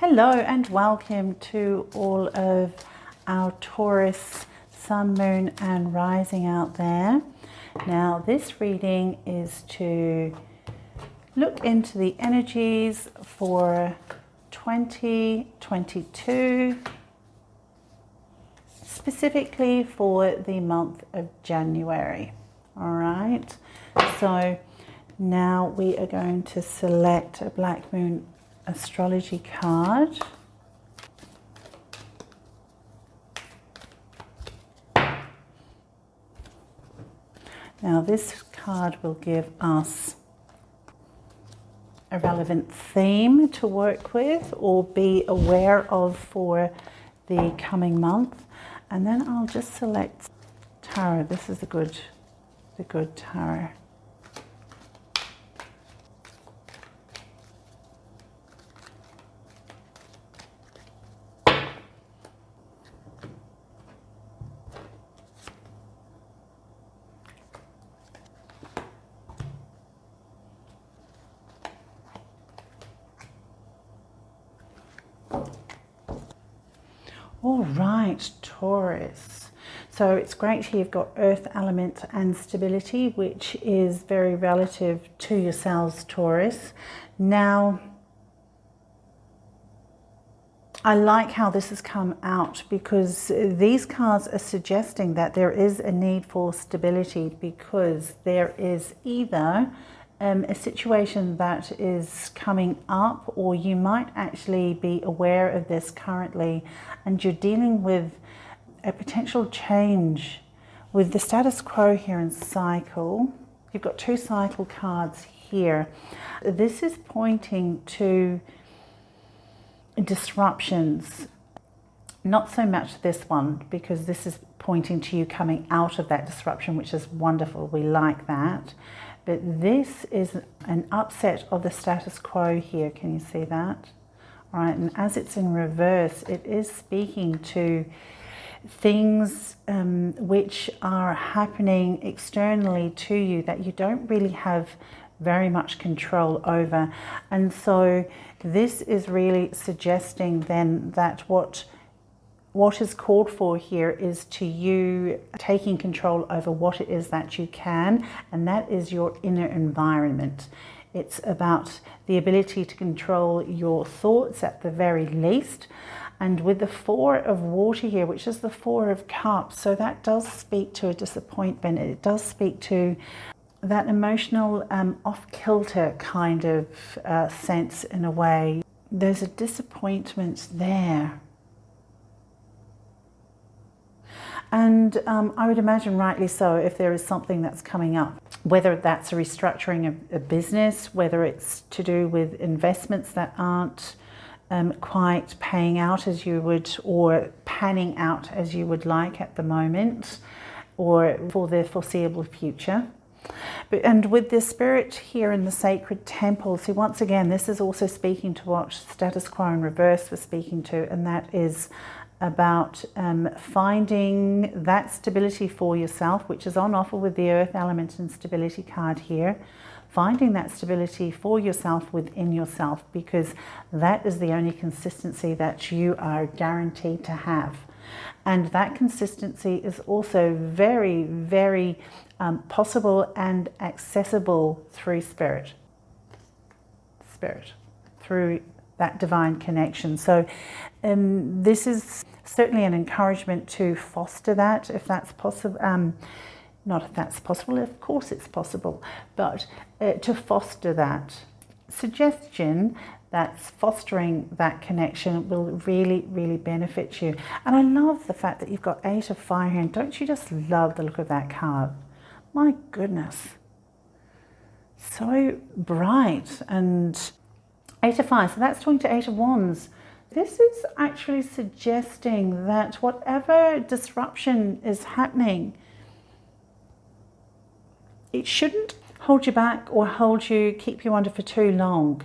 Hello and welcome to all of our Taurus sun, moon and rising out there. Now this reading is to look into the energies for 2022, specifically for the month of January. All right, so now we are going to select a black moon astrology card. Now this card will give us a relevant theme to work with or be aware of for the coming month, and then I'll just select tarot. This is the good tarot. All right, Taurus. So it's great here you've got earth element and stability, which is very relative to yourselves, Taurus. Now, I like how this has come out because these cards are suggesting that there is a need for stability, because there is either a situation that is coming up, or you might actually be aware of this currently, and you're dealing with a potential change with the status quo here in cycle. You've got two cycle cards here. This is pointing to disruptions. Not so much this one, because this is pointing to you coming out of that disruption, which is wonderful. We like that. But this is an upset of the status quo here. Can you see that? All right, and as it's in reverse, it is speaking to things which are happening externally to you that you don't really have very much control over. And so this is really suggesting then that what is called for here is to you taking control over what it is that you can, and that is your inner environment. It's about the ability to control your thoughts at the very least. And with the Four of Water here, which is the Four of Cups, so that does speak to a disappointment. It does speak to that emotional off-kilter kind of sense in a way. There's a disappointment there. And I would imagine rightly so, if there is something that's coming up, whether that's a restructuring of a business, whether it's to do with investments that aren't quite paying out as you would, or panning out as you would like at the moment, or for the foreseeable future. And with the spirit here in the sacred temple, see, once again, this is also speaking to what status quo in reverse was speaking to, and that is about finding that stability for yourself, which is on offer with the earth element and stability card here. Finding that stability for yourself within yourself, because that is the only consistency that you are guaranteed to have. And that consistency is also very, very possible and accessible through spirit, through that divine connection. So this is certainly an encouragement to foster that, if that's possible. Not if that's possible, of course it's possible, but to foster that. Suggestion that's fostering that connection will really, really benefit you. And I love the fact that you've got Eight of Fire here, and don't you just love the look of that card? My goodness. So bright. And Eight of Fire, so that's talking to Eight of Wands. This is actually suggesting that whatever disruption is happening, it shouldn't hold you back or keep you under for too long.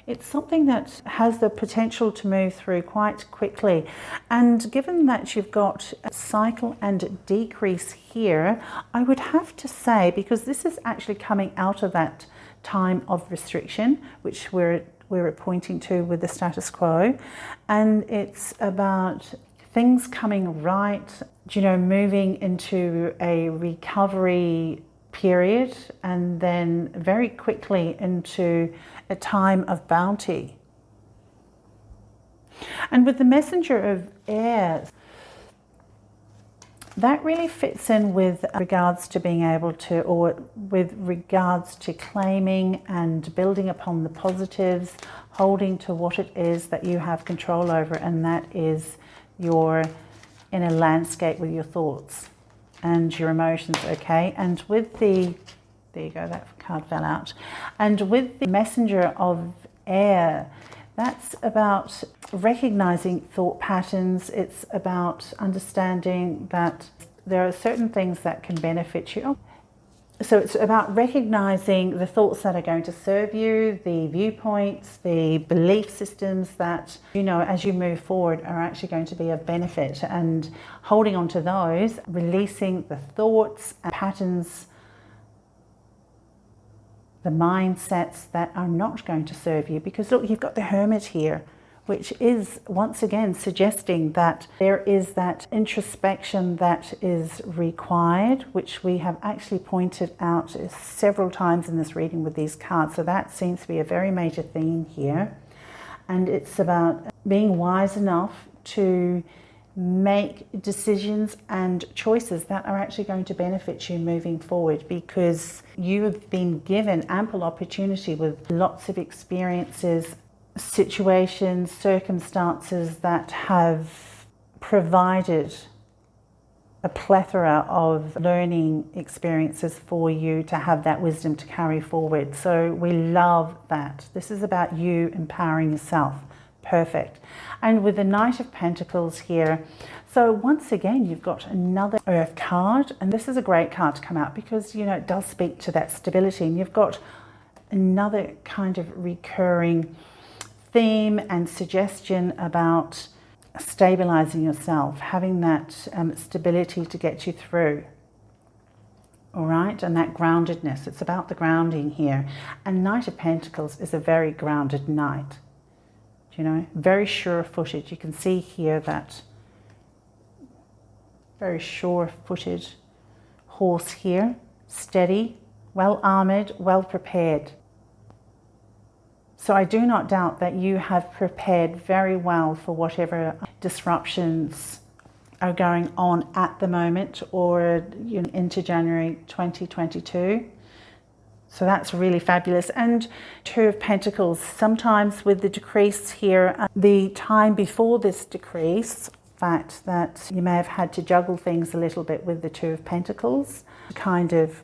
It's something that has the potential to move through quite quickly. And given that you've got a cycle and decrease here, I would have to say, because this is actually coming out of that time of restriction, which we're where we're pointing to with the status quo. And it's about things coming right, you know, moving into a recovery period and then very quickly into a time of bounty. And with the messenger of air, that really fits in with regards to being able to, or with regards to claiming and building upon the positives, holding to what it is that you have control over, and that is your inner landscape with your thoughts and your emotions, okay? And with the, there you go, that card fell out. And with the messenger of air, that's about recognizing thought patterns. It's about understanding that there are certain things that can benefit you. So it's about recognizing the thoughts that are going to serve you, the viewpoints, the belief systems that, you know, as you move forward are actually going to be of benefit, and holding on to those, releasing the thoughts and patterns, the mindsets that are not going to serve you. Because look, you've got the Hermit here, which is once again suggesting that there is that introspection that is required, which we have actually pointed out several times in this reading with these cards. So that seems to be a very major theme here. And it's about being wise enough to make decisions and choices that are actually going to benefit you moving forward, because you have been given ample opportunity with lots of experiences, situations, circumstances that have provided a plethora of learning experiences for you to have that wisdom to carry forward. So we love that. This is about you empowering yourself. Perfect. And with the Knight of Pentacles here, so once again you've got another Earth card, and this is a great card to come out because, you know, it does speak to that stability, and you've got another kind of recurring theme and suggestion about stabilizing yourself, having that stability to get you through. All right, and that groundedness, it's about the grounding here. And Knight of Pentacles is a very grounded knight. You know, very sure-footed. You can see here that very sure-footed horse here, steady, well-armored, well-prepared. So I do not doubt that you have prepared very well for whatever disruptions are going on at the moment, or, you know, into January 2022. So that's really fabulous. And Two of Pentacles, sometimes with the decrease here, the time before this decrease, fact that you may have had to juggle things a little bit with the Two of Pentacles, kind of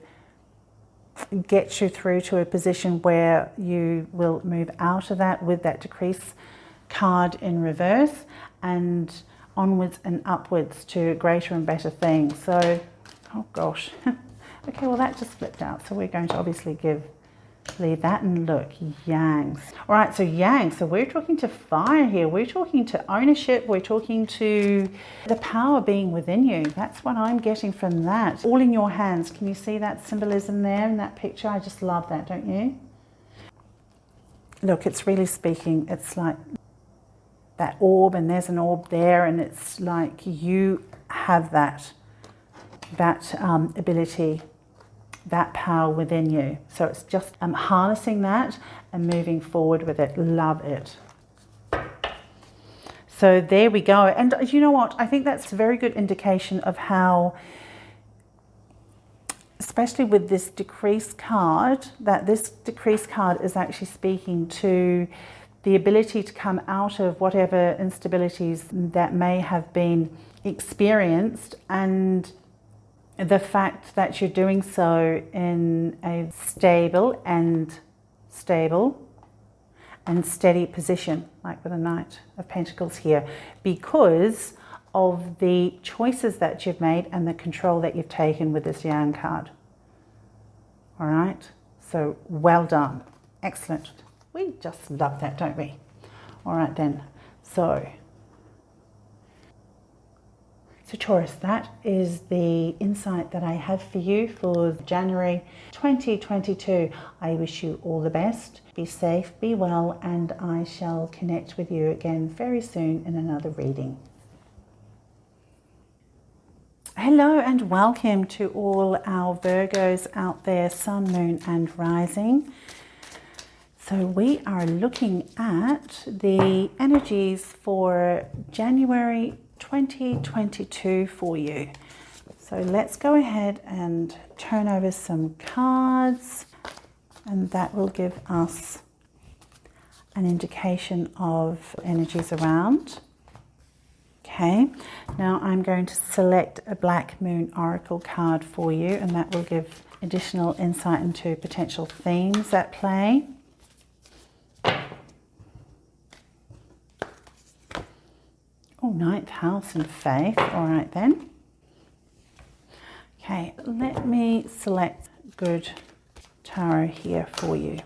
get you through to a position where you will move out of that with that decrease card in reverse, and onwards and upwards to greater and better things. So, oh gosh. Okay, well that just flipped out. So we're going to obviously leave that, and look, Yangs. All right, so Yang, so we're talking to fire here. We're talking to ownership. We're talking to the power being within you. That's what I'm getting from that. All in your hands. Can you see that symbolism there in that picture? I just love that, don't you? Look, it's really speaking. It's like that orb, and there's an orb there, and it's like you have that ability, that power within you. So it's just harnessing that and moving forward with it. Love it. So there we go. And you know what? I think that's a very good indication of how, especially with this decrease card, that this decrease card is actually speaking to the ability to come out of whatever instabilities that may have been experienced, and the fact that you're doing so in a stable and steady position, like with the Knight of Pentacles here, because of the choices that you've made and the control that you've taken with this Yang card. All right, so well done. Excellent. We just love that, don't we? All right then. So So Taurus, that is the insight that I have for you for January 2022. I wish you all the best. Be safe, be well, and I shall connect with you again very soon in another reading. Hello and welcome to all our Virgos out there, Sun, Moon and Rising. So we are looking at the energies for January 2022 for you. So let's go ahead and turn over some cards, and that will give us an indication of energies around. Okay, now I'm going to select a Black Moon Oracle card for you, and that will give additional insight into potential themes at play. Oh, ninth house and faith. All right then. Okay, let me select good tarot here for you.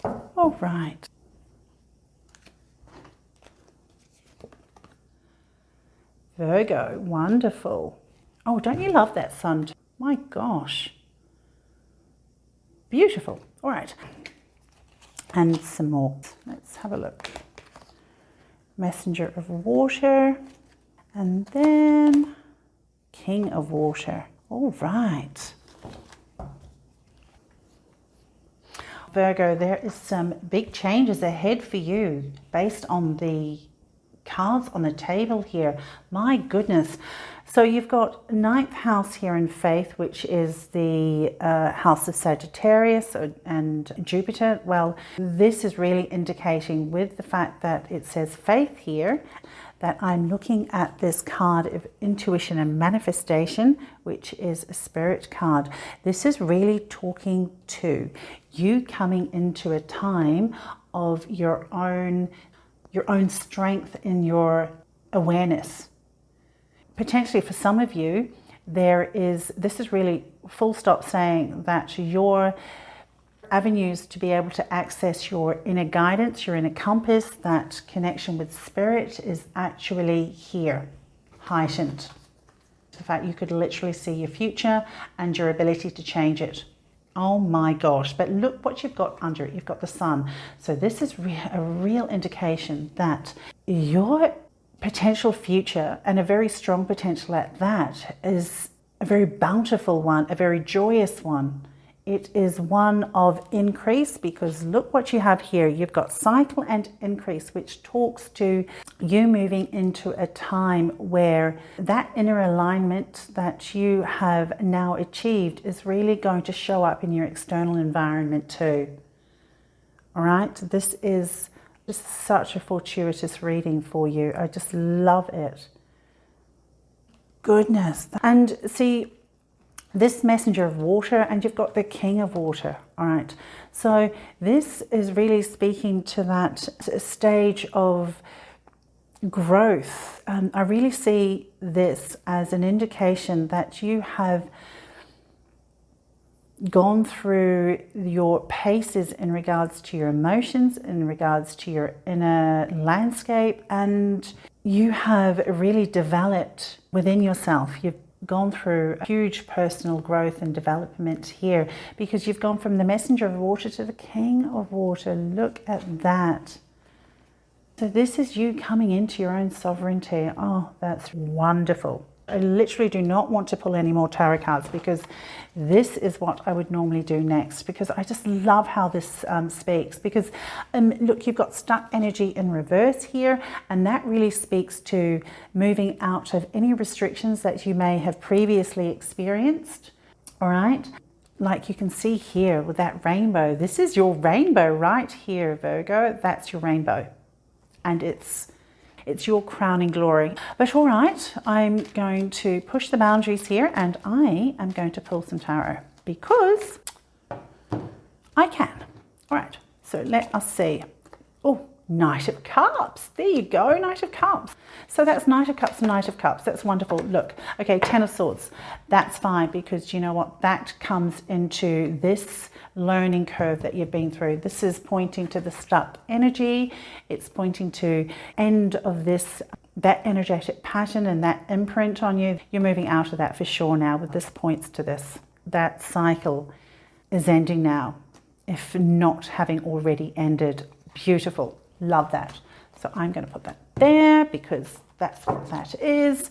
All right. Virgo, wonderful. Oh, don't you love that sun? My gosh. Beautiful. All right. And some more. Let's have a look. Messenger of Water, and then King of Water. All right. Virgo, there is some big changes ahead for you based on the cards on the table here. My goodness. So you've got ninth house here in faith, which is the house of Sagittarius and Jupiter. Well, this is really indicating, with the fact that it says faith here, that I'm looking at this card of intuition and manifestation, which is a spirit card. This is really talking to you coming into a time of your own strength in your awareness. Potentially for some of you, this is really full stop saying that your avenues to be able to access your inner guidance, your inner compass, that connection with spirit is actually here, heightened. The fact you could literally see your future and your ability to change it. Oh my gosh, but look what you've got under it. You've got the sun. So this is a real indication that your potential future, and a very strong potential at that, is a very bountiful one, a very joyous one. It is one of increase, because look what you have here. You've got cycle and increase, which talks to you moving into a time where that inner alignment that you have now achieved is really going to show up in your external environment too. All right, this is just such a fortuitous reading for you. I just love it. Goodness. And see, this messenger of water, and you've got the king of water. All right, so this is really speaking to that stage of growth. I really see this as an indication that you have gone through your paces in regards to your emotions, in regards to your inner landscape, and you have really developed within yourself. You've gone through huge personal growth and development here, because you've gone from the messenger of water to the king of water. Look at that. So this is you coming into your own sovereignty. Oh, that's wonderful. I literally do not want to pull any more tarot cards, because this is what I would normally do next, because I just love how this speaks. Because look, you've got stuck energy in reverse here, and that really speaks to moving out of any restrictions that you may have previously experienced. All right, like you can see here with that rainbow, this is your rainbow right here, Virgo. That's your rainbow, and it's your crowning glory. But all right, I'm going to push the boundaries here, and I am going to pull some tarot, because I can. All right, so let us see. Oh, Knight of Cups. There you go, Knight of Cups. So that's Knight of Cups and Knight of Cups. That's wonderful. Look, okay, Ten of Swords. That's fine, because you know what? That comes into this learning curve that you've been through. This is pointing to the stuck energy. It's pointing to end of this that energetic pattern and that imprint on you, you're moving out of that for sure now. With this points to this. That cycle is ending now, if not having already ended. Beautiful. Love that. So I'm going to put that there because that's what that is.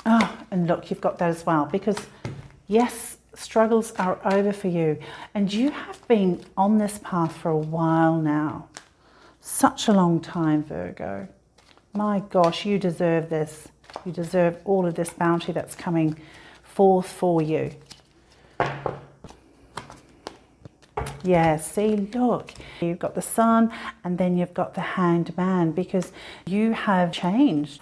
Oh, and look, you've got that as well, because yes, struggles are over for you. And you have been on this path for a while now. Such a long time, Virgo. My gosh, you deserve this. You deserve all of this bounty that's coming forth for you. Yeah, see, look, you've got the Sun and then you've got the Hanged Man, because you have changed.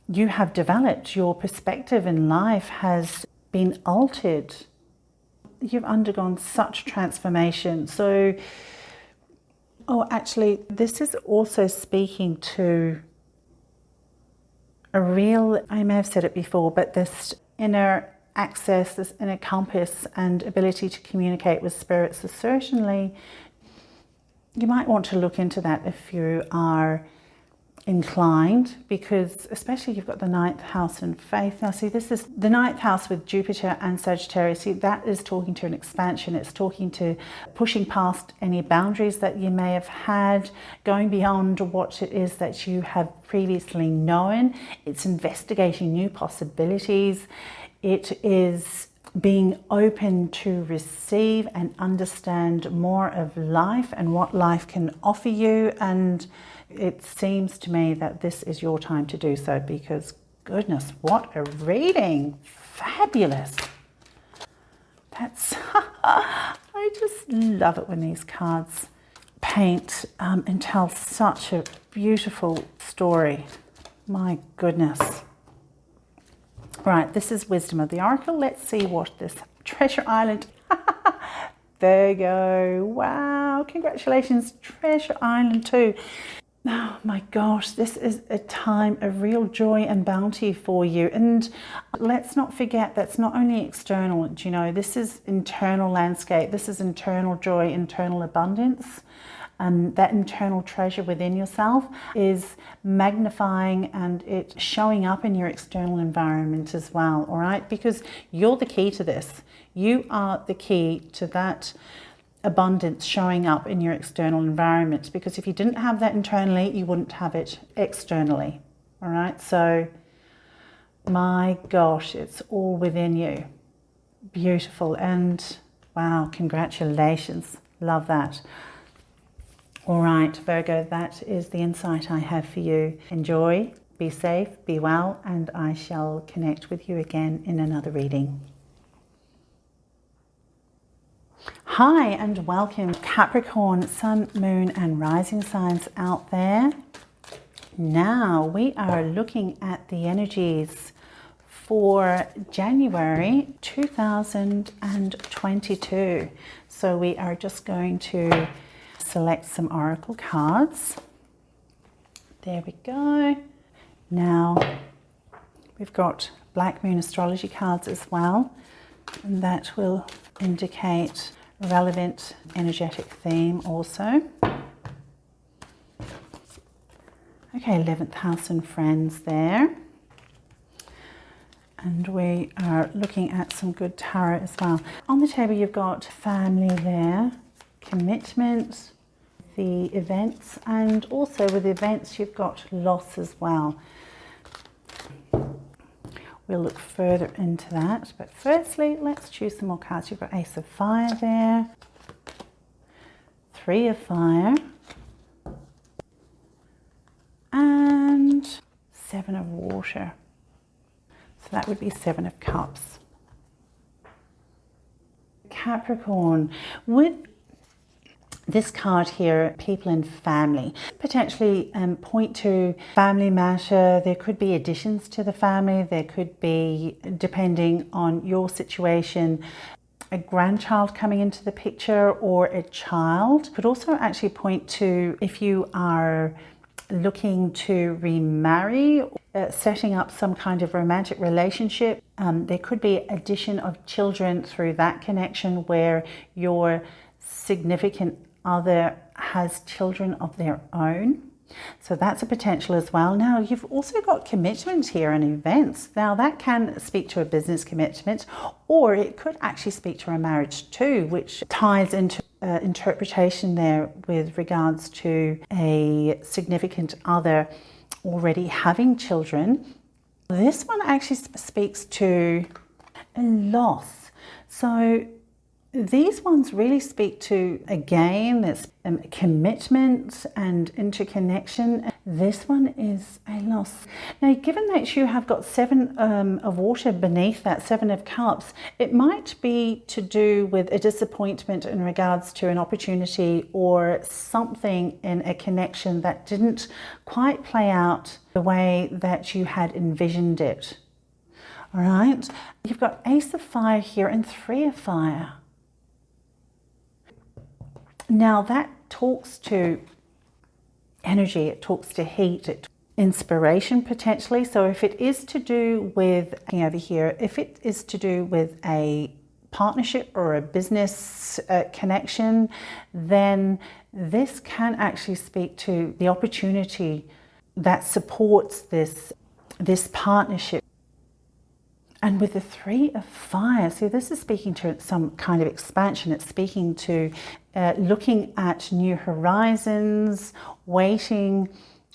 You have developed. Your perspective in life has been altered. You've undergone such transformation. So, oh, actually, this is also speaking to a real, I may have said it before, but this inner access, this inner compass and ability to communicate with spirits. So certainly you might want to look into that if you are inclined, because especially you've got the 9th house and faith. Now see, this is the 9th house with Jupiter and Sagittarius. See, that is talking to an expansion. It's talking to pushing past any boundaries that you may have had, going beyond what it is that you have previously known. It's investigating new possibilities. It is being open to receive and understand more of life and what life can offer you. And it seems to me that this is your time to do so, because goodness, what a reading. Fabulous. That's, I just love it when these cards paint and tell such a beautiful story. My goodness. Right, this is Wisdom of the Oracle. Let's see what this Treasure Island, Virgo, wow, congratulations, Treasure Island too. Oh my gosh, this is a time of real joy and bounty for you. And let's not forget, that's not only external, you know, this is internal landscape. This is internal joy, internal abundance. That internal treasure within yourself is magnifying and it's showing up in your external environment as well, all right? Because you're the key to this. You are the key to that abundance showing up in your external environment, because if you didn't have that internally, you wouldn't have it externally, all right? So, my gosh, it's all within you. Beautiful. And wow, congratulations. Love that. All right, Virgo, that is the insight I have for you. Enjoy, be safe, be well, and I shall connect with you again in another reading. Hi, and welcome, Capricorn, Sun, Moon, and Rising signs out there. Now, we are looking at the energies for January 2022. So we are just going to select some oracle cards. There we go. Now we've got Black Moon astrology cards as well, and that will indicate relevant energetic theme also. Okay, 11th house and friends there. And we are looking at some good tarot as well. On the table you've got family there, commitment, the events, and also with events you've got loss as well. We'll look further into that, but firstly let's choose some more cards. You've got Ace of Fire there, 3 of Fire, and 7 of Water. So that would be 7 of Cups. Capricorn, with this card here, people and family, potentially point to family matter. There could be additions to the family. There could be, depending on your situation, a grandchild coming into the picture or a child. Could also actually point to if you are looking to remarry, setting up some kind of romantic relationship. There could be addition of children through that connection where your significant other has children of their own. So that's a potential as well. Now, you've also got commitment here and events. Now, that can speak to a business commitment, or it could actually speak to a marriage too, which ties into interpretation there with regards to a significant other already having children. This one actually speaks to a loss. So these ones really speak to, again, this commitment and interconnection. This one is a loss. Now, given that you have got 7 of water beneath that 7 of cups, it might be to do with a disappointment in regards to an opportunity or something in a connection that didn't quite play out the way that you had envisioned it. All right, you've got Ace of Fire here and 3 of Fire. Now that talks to energy, it talks to heat, inspiration potentially. So if it is to do with, over here, if it is to do with a partnership or a business connection, then this can actually speak to the opportunity that supports this partnership. And with the 3 of Fire, so this is speaking to some kind of expansion. It's speaking to looking at new horizons, waiting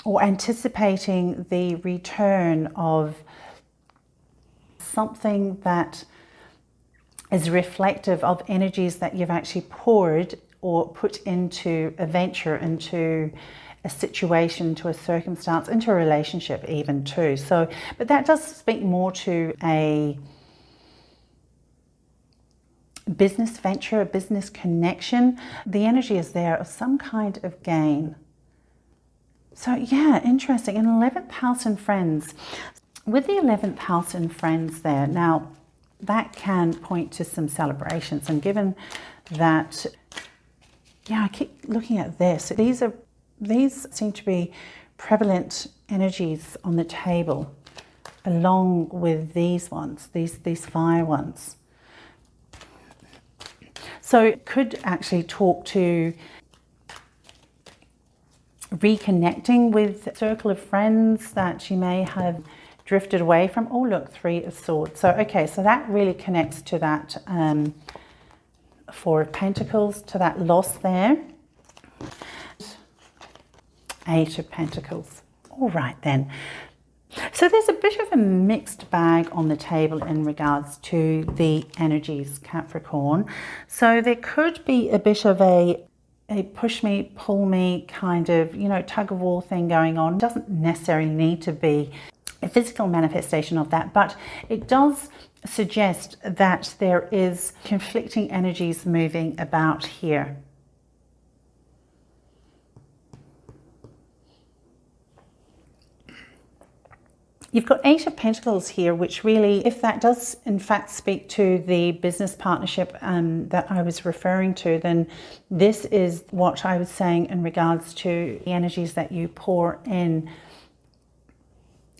or anticipating the return of something that is reflective of energies that you've actually poured or put into a venture, into a situation, to a circumstance, into a relationship even too. So, but that does speak more to a business venture, a business connection. The energy is there of some kind of gain. So yeah, interesting. In 11th house and friends, with the 11th house and friends there, now that can point to some celebrations. And given that, yeah, I keep looking at this. These seem to be prevalent energies on the table, along with these ones, these fire ones. So it could actually talk to reconnecting with a circle of friends that you may have drifted away from. Oh, look, 3 of Swords. So, okay, so that really connects to that 4 of Pentacles, to that loss there. 8 of Pentacles. All right then. So there's a bit of a mixed bag on the table in regards to the energies, Capricorn. So there could be a bit of a push me, pull me kind of, tug of war thing going on. It doesn't necessarily need to be a physical manifestation of that, but it does suggest that there is conflicting energies moving about here. You've got 8 of Pentacles here, which really, if that does in fact speak to the business partnership that I was referring to, then this is what I was saying in regards to the energies that you pour in.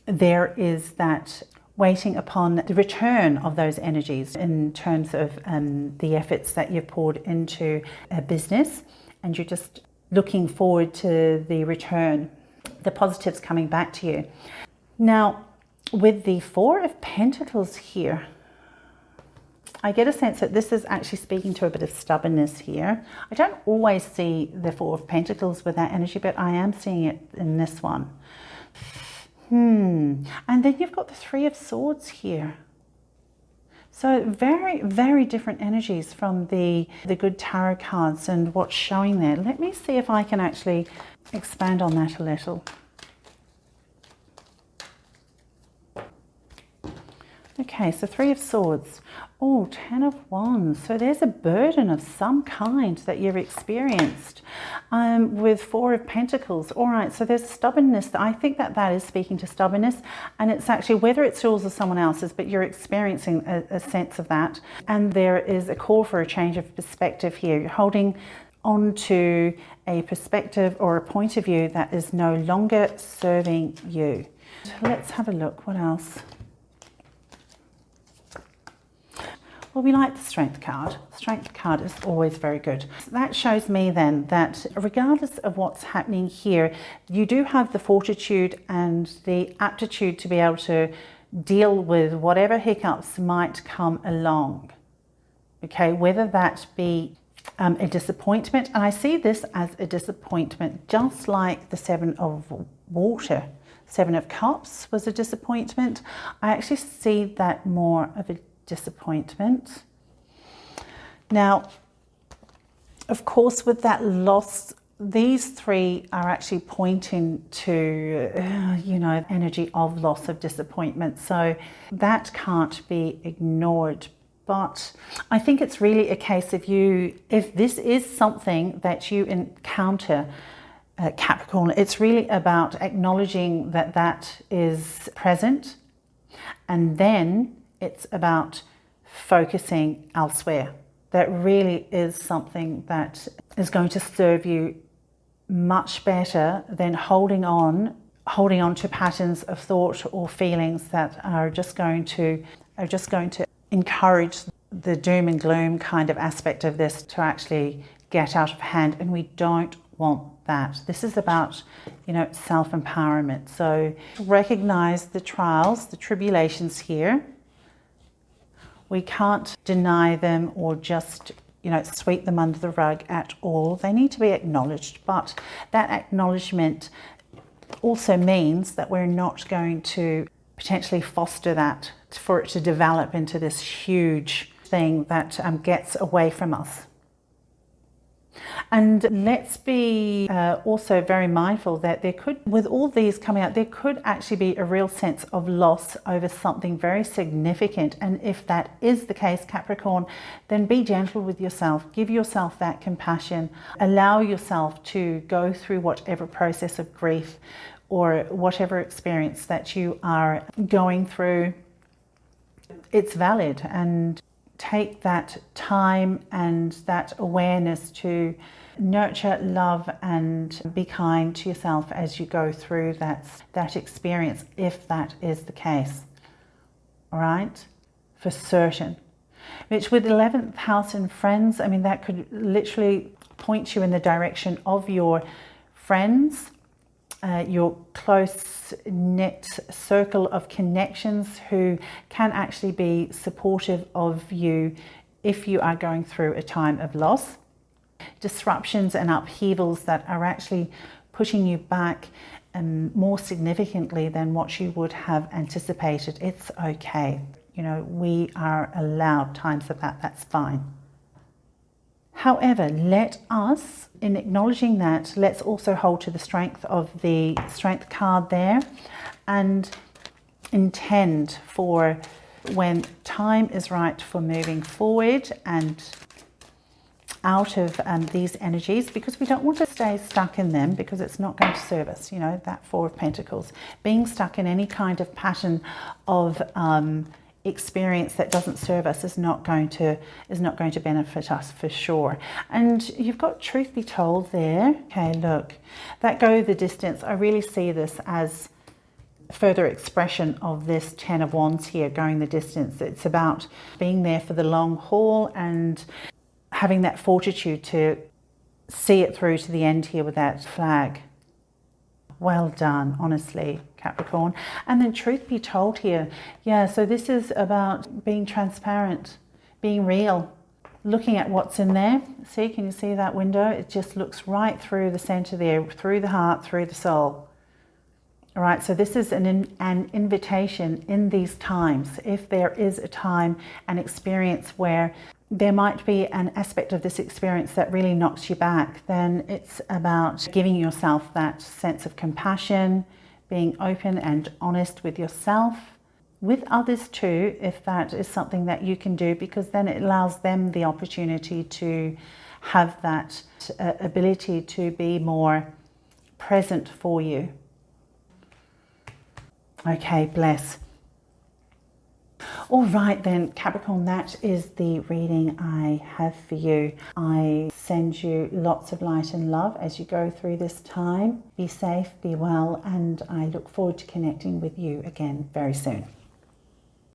There is that waiting upon the return of those energies in terms of the efforts that you've poured into a business, and you're just looking forward to the return, the positives coming back to you. Now, with the 4 of Pentacles here, I get a sense that this is actually speaking to a bit of stubbornness here. I don't always see the 4 of Pentacles with that energy, but I am seeing it in this one. And then you've got the 3 of Swords here. So very, very different energies from the good tarot cards and what's showing there. Let me see if I can actually expand on that a little. Okay, so 3 of Swords. Oh, 10 of Wands. So there's a burden of some kind that you've experienced with 4 of Pentacles. All right, so there's stubbornness. I think that is speaking to stubbornness, and it's actually whether it's yours or someone else's, but you're experiencing a sense of that. And there is a call for a change of perspective here. You're holding on to a perspective or a point of view that is no longer serving you. Let's have a look. What else? Well, we like the Strength card. Strength card is always very good. So that shows me then that regardless of what's happening here, you do have the fortitude and the aptitude to be able to deal with whatever hiccups might come along. Okay, whether that be a disappointment, and I see this as a disappointment, just like the Seven of Water. Seven of Cups was a disappointment. I actually see that more of a disappointment. Now, of course, with that loss, these three are actually pointing to, energy of loss, of disappointment. So that can't be ignored. But I think it's really a case of if this is something that you encounter, Capricorn, it's really about acknowledging that that is present, and then it's about focusing elsewhere. That really is something that is going to serve you much better than holding on to patterns of thought or feelings that are just going to encourage the doom and gloom kind of aspect of this to actually get out of hand, and we don't want that. This is about, self-empowerment. So recognize the trials, the tribulations here. We can't deny them or just, sweep them under the rug at all. They need to be acknowledged, but that acknowledgement also means that we're not going to potentially foster that for it to develop into this huge thing that gets away from us. And let's be also very mindful that with all these coming out, there could actually be a real sense of loss over something very significant. And if that is the case, Capricorn, then be gentle with yourself. Give yourself that compassion. Allow yourself to go through whatever process of grief or whatever experience that you are going through. It's valid, and take that time and that awareness to nurture, love, and be kind to yourself as you go through that experience, if that is the case. All right? For certain. Which with 11th house and friends, that could literally point you in the direction of your friends, your close-knit circle of connections who can actually be supportive of you if you are going through a time of loss. Disruptions and upheavals that are actually pushing you back more significantly than what you would have anticipated. It's okay. We are allowed times of that. That's fine. However, let us, in acknowledging that, let's also hold to the strength of the Strength card there and intend for when time is right for moving forward and out of these energies, because we don't want to stay stuck in them, because it's not going to serve us. That Four of Pentacles, being stuck in any kind of pattern of experience that doesn't serve us is not going to benefit us for sure. And you've got Truth Be Told there. Okay, look, that go the distance. I really see this as further expression of this Ten of Wands here, going the distance. It's about being there for the long haul and having that fortitude to see it through to the end here with that flag. Well done, honestly, Capricorn. And then Truth Be Told here. Yeah, so this is about being transparent, being real, looking at what's in there. See, can you see that window? It just looks right through the center there, through the heart, through the soul. All right, so this is an invitation in these times. If there is a time, an experience where there might be an aspect of this experience that really knocks you back, then it's about giving yourself that sense of compassion, being open and honest with yourself, with others too, if that is something that you can do, because then it allows them the opportunity to have that ability to be more present for you. Okay, bless. All right then, Capricorn, that is the reading I have for you. I send you lots of light and love as you go through this time. Be safe, be well, and I look forward to connecting with you again very soon.